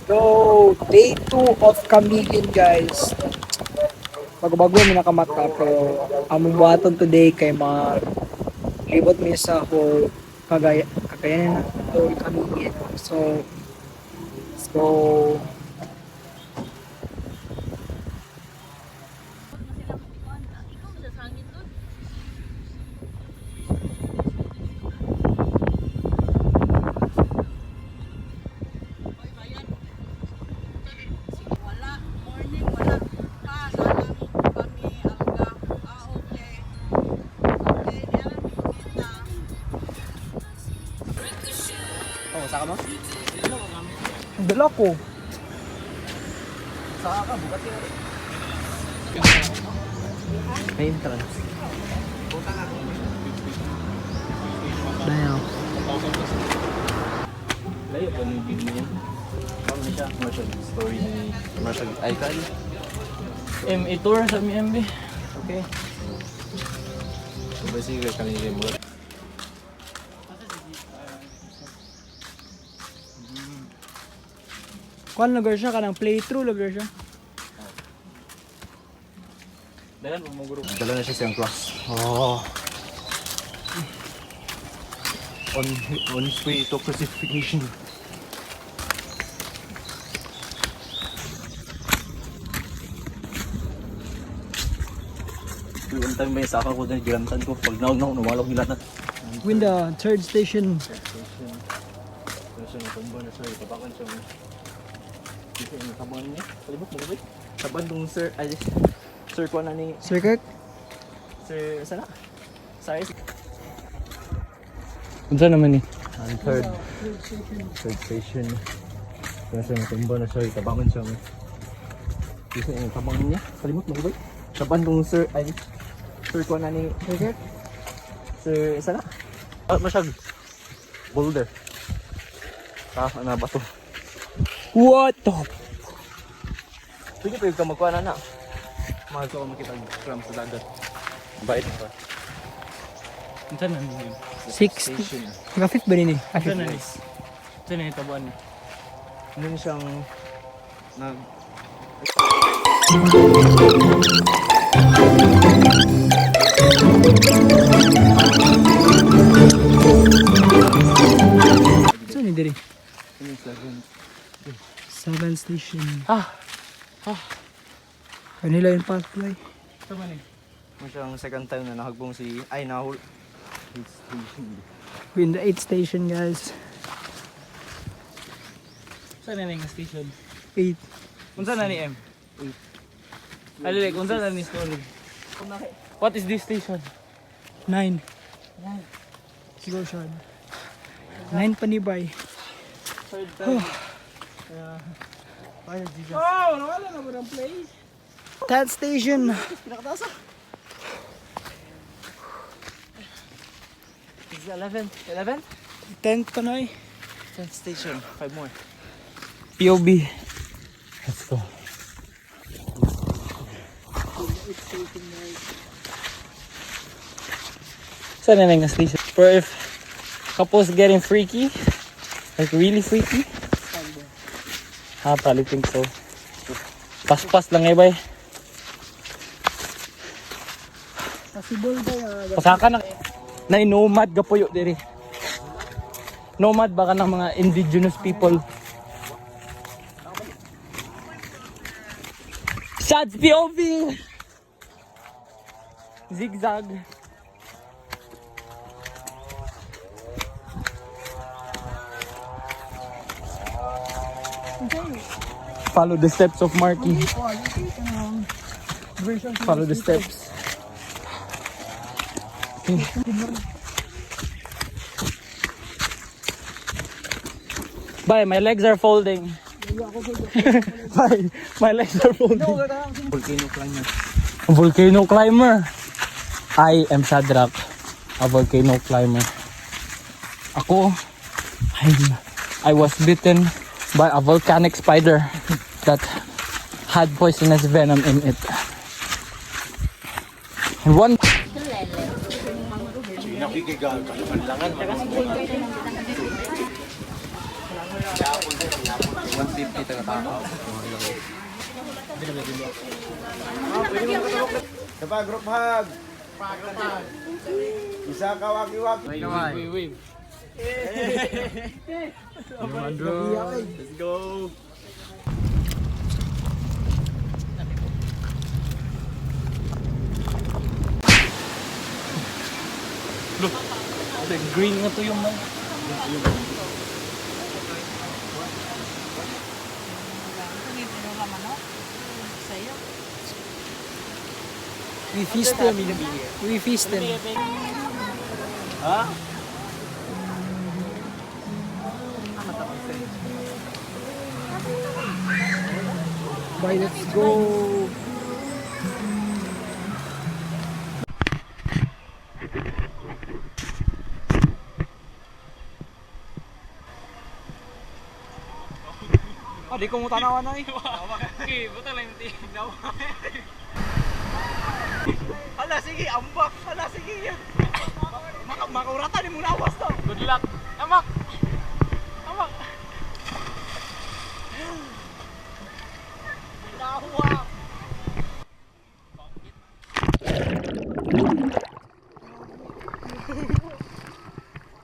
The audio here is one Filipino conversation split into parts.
So, day 2 of Camiguin guys. Bago-bago mi nakamata pero among buhaton today kay mga libot mi sa whole Cagayan or Camiguin. So Oh, saka mo? dala ko. Saka ka, bukat yun. May entrance. Dayo. Layo pa ng video niya. Paano na siya? Commercial story ni commercial icon. MA tour sa MB. Okay. So basically kanina mo. Kuan lugar siya kanang playthrough lugar siya. Dalan mo group. Dala na siya sa class. Oh. On his way to classification. One time may saka ko din gilantan ko pag nawalog nila na. Winda, third station. Nasa natumba na siya, itabakan siya. Dito yung tabangan niya. Palibok mo ba? Sa bandong sir, ay sir ko na ni Sir Kirk? Sir, sana? Sorry. Unsa naman ni? Ang third station. Nasa natumba na siya, itabakan siya. Dito yung tabangan niya. Palibok mo ba? Sa bandong sir, ay sir ko na ni Sir Kirk. Sir, sana? Masyag. Boulder. Ano ba to? What the? Sige pa yung kamagkuha na. Mahal ko makita ang cram sa dagat. Bait pa. Saan na niyo? 60. Naka-fit ba nini? Saan na niyo? Saan na yung tabuan niyo? Ano siyang nag... Saan ni diri? Ano yung 7 station. Ah! Kanila yung pathway. Saan ba niyo? Ano siyang second time na nahagbong si... Ay, nahul... Winda 8 station guys. Saan na yung station? 8. Kung saan na ni M? Alilek, kung saan na ni story? What is this station? 9. Siguro siya. 9 panibay. Third time. Oh, nawala na ba ng place? 10th station. It's 11? 11? 10th pa na eh. 10th station. 5 more. POB. Let's go. Saan na yung station? For if couples getting freaky, like really freaky. Probably think so. Pas-pas lang eh, bay. Possible ba yan? Pasaka na nomad gapuyo diri. Nomad baka ng mga indigenous people. Shots POV! Zigzag. Follow the steps of Marky. Follow the steps. Bye, my legs are folding. Bye, my legs are folding. Volcano climber. A volcano climber. I am Shadrach, a volcano climber. I was bitten by a volcanic spider that had poisonous venom in it. And one 150 taga tao. Diba, group hug? Isa ka waki-waki. Wave. Let's go. Green nga to yung man. We feasted. We feasted. Ha? Bye, let's go. Ah, di ko mo tanawan na eh. Okay, buta lang yung tingnan. Hala, sige, ambak. Hala, sige. Makauratan ni muna awas to. Good luck. Amak! Amak! Nahuwa.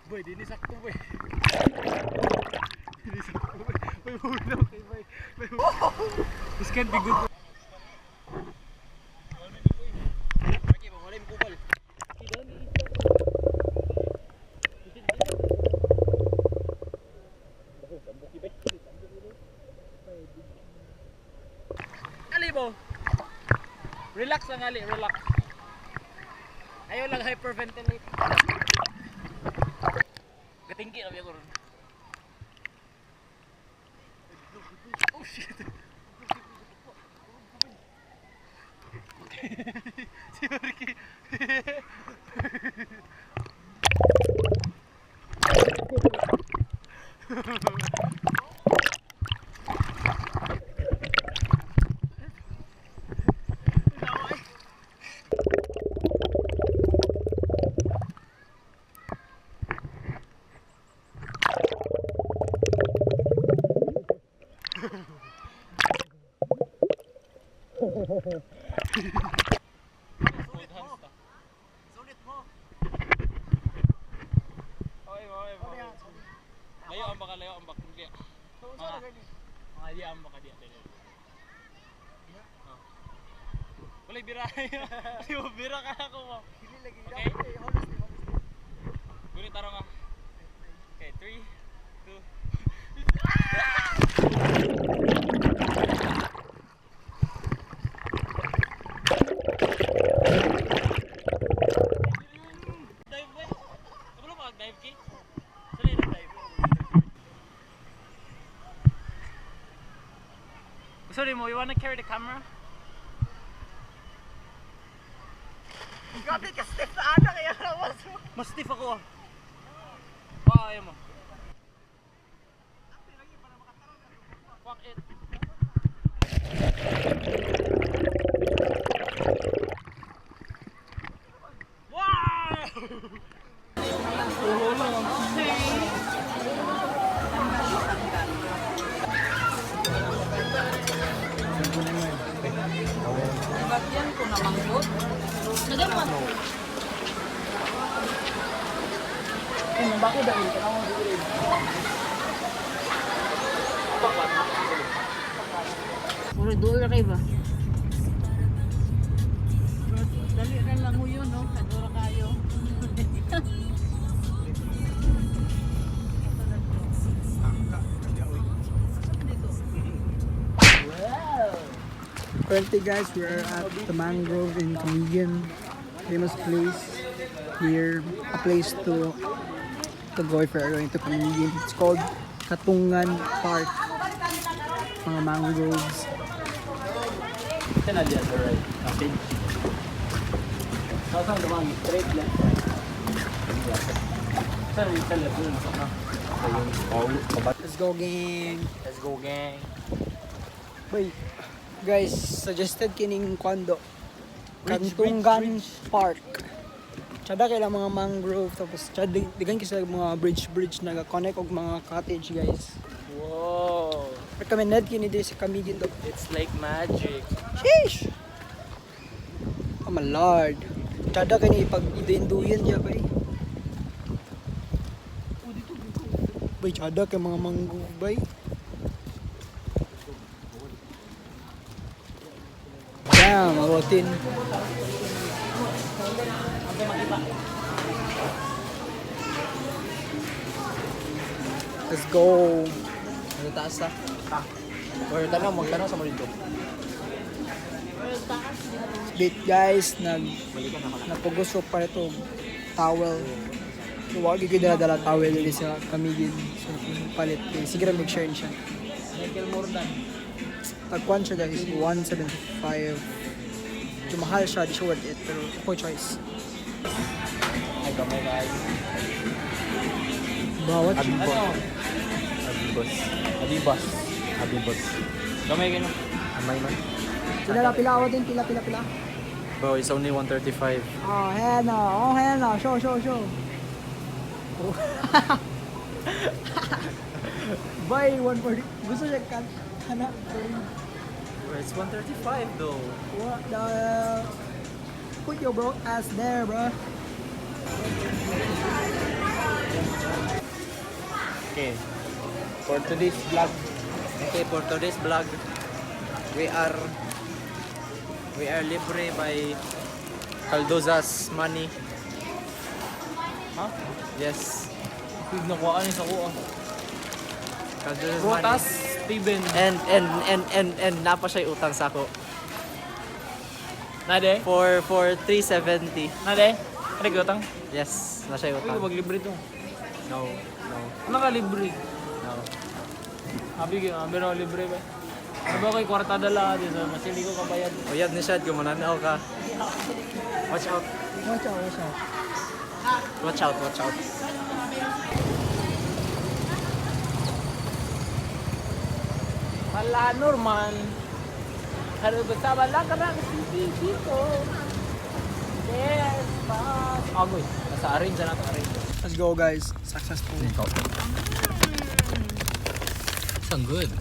Boy, di ni sakto boy. Di ni sakto boy. Boy, huna kay boy. This can't be good. Ali mo. Relax lang ali, relax. Ayaw lang hyperventilate. Katingki na biya ko ron. Oh shit. Si Ricky. Layo ang bak. Mga di ang baka di. Wala bira. Yo bira ka ako mo. Okay. Gunit taro nga. Okay, 3 2 Dive boy. Kabalo ka dive ki? Sali na dive. Sorry mo, you wanna carry the camera? Grabe ka, Steph, na ana kaya nawas mo. Mas stiff ako ah. Baka ayaw mo. Fuck it. Wow! Bagyan ko na manggot. Nagaman. Bakit dahil ka naman dito? Puro doon kayo ba? Dali na lang mo yun, no? Kadura kayo. Currently guys, we're at the Mangrove in Camiguin. Famous place here. A place to go if you're going to Camiguin. It's called Katungan Park. Mga mangroves. Ito na dyan, right? Okay. Saan naman, straight left. Saan yung left yun? Let's go gang! Let's go gang. Wait, guys, suggested kining kondo. Kantungan Park. Tsada kailang mga mangrove, tapos tsada digan kasi mga bridge na connect og mga cottage guys. Wow. recommended kini diri sa Camiguin daw. It's like magic. Sheesh! Oh my lord. Tada kini pag iduyan diya bay. Bay, tada kay mga manggubay. Damn, awatin. Let's go. Ano taas ta? Or tanong, magtanong sa mo dito. Bit guys, nagpuguso pa ito towel. So, wag ko dala towel dili sa Camiguin. So, palit. Sige ra mag-share siya. Michael Mordan. Tagkuan siya guys, 175. So, mahal siya, di siya worth it. Pero ako choice. Ay, kamay guys. Bawat Abibos. Ano? Abibos. Adibas. Abibos. Kamay ka na. Amay man. Pila awatin, pila. Bro, it's only 135. Oh, hena. Show. Buy 140. Gusto siya kan. Hana. Bro, it's 135 though. What the... Put your broke ass there, bro. Okay. For today's vlog, we are libre by Caldoza's money. Ha? Yes. Pig na kuhaan sa kuha. Caldoza's Rotas, money. Steven. And napa siya utang sa ako Nade? for 370. Nade? Ano gotang? Yes, na siya Uy, utang. maglibre to. No. Ano ka libre? No. Habi ka, pero libre ba? Ano ba kay kwarta dala di sa mas hindi ko kabayad. Oyad ni Shad, kumananaw ka. Watch out. Watch out. Hala Norman. Halo bersama lang karena dito. Yes, pas. Agoy, nasa arrange na natin arrange. Let's go guys. Successful. Sound good.